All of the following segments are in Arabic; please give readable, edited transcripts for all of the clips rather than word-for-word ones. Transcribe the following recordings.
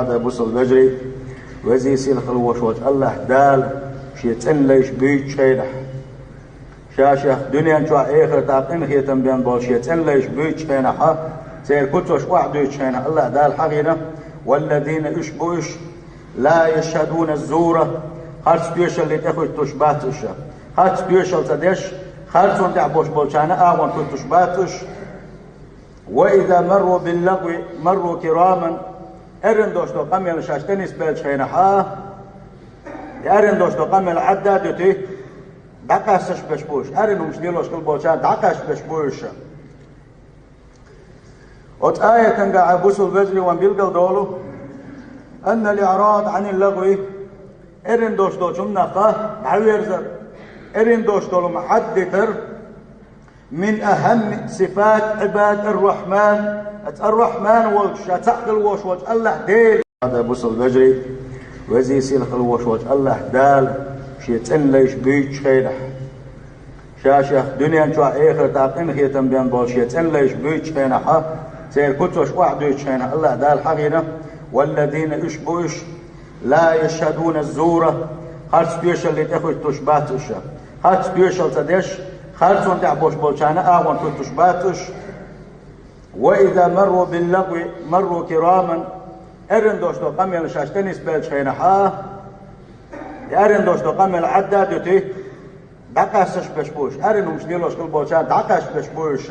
هذا بوصل بجري وزي سيل خلوش وجه الله دال شيتن ليش بيت شيلح شاشة دنيا شو آخر تاقين هي تنبين بول شيتن ليش بيت شينها سير كتوش واحد بيت شينها الله دال حقينا والذين يشبوش لا يشهدون الزورة خرج بيش اللي تخرج تشباتش خرج بيش التدش خرج وانت عبوش بولشانا وانت تشباتش وإذا مروا باللغو مروا كراما ارن دوشتو قمل شاشتنس بيلش خينها ارن دوشتو قمل عدادتي دقاسش بشبوش ارن مش ديلوش كل بولشان دقاش بشبوش وت آية تنقع بوسو البجري وان بيلقل دولو أن الإعراض عن اللغو ارن دوشتو جمنا عويرزر ارن دوشتو محدثر من أهم صفات عباد الرحمن الرحمن والشتاق الوش وجه الله ديل هذا بوصل البجري وزي سيل خلوش وجه الله دال شيتن ليش بيت شيلح شاشة دنيا شو آخر تاقين هي تنبين بول شيتن ليش بيت شينها سير كتوش واحد بيت شينها الله دال حقينا والذين يشبوش لا يشهدون الزورة خرج بيش اللي تخرج تشباتش خرج بيش التدش خرج وانت عبوش بولشانا وانت تشباتش وإذا مروا باللغو مروا كراما ارن دوشتو قمل شاشتنس بيلش خينها ارن دوشتو قمل عدادتي دقاسش بشبوش ارن مش ديلوش كل بولشان دقاش بشبوش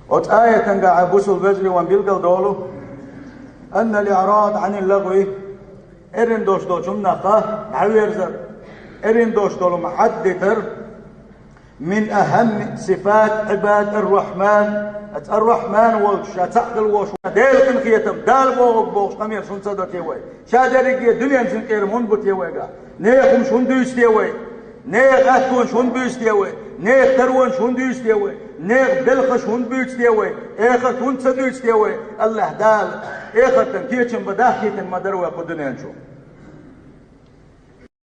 وت آية تنقع بوسو البجري وان بيلقل دولو أن الإعراض عن اللغو ارن دوشتو جمنا عويرزر ارن دوشتو محدثر من أهم صفات عباد الرحمن الرحمن والشتاق الوش ديل كن خيتم دال بوغ قمير شون صدق يوي شادرق الدنيا نسن كير من بوت يوي نيخم شون دوست يوي نيخ أتون شون بيست يوي نيخ تروان شون دوست يوي نيخ بلخ شون بيست يوي اخر كون صدوست يوي الله دال اخر تن كيتم بداه كيتم مدروا قدنين شو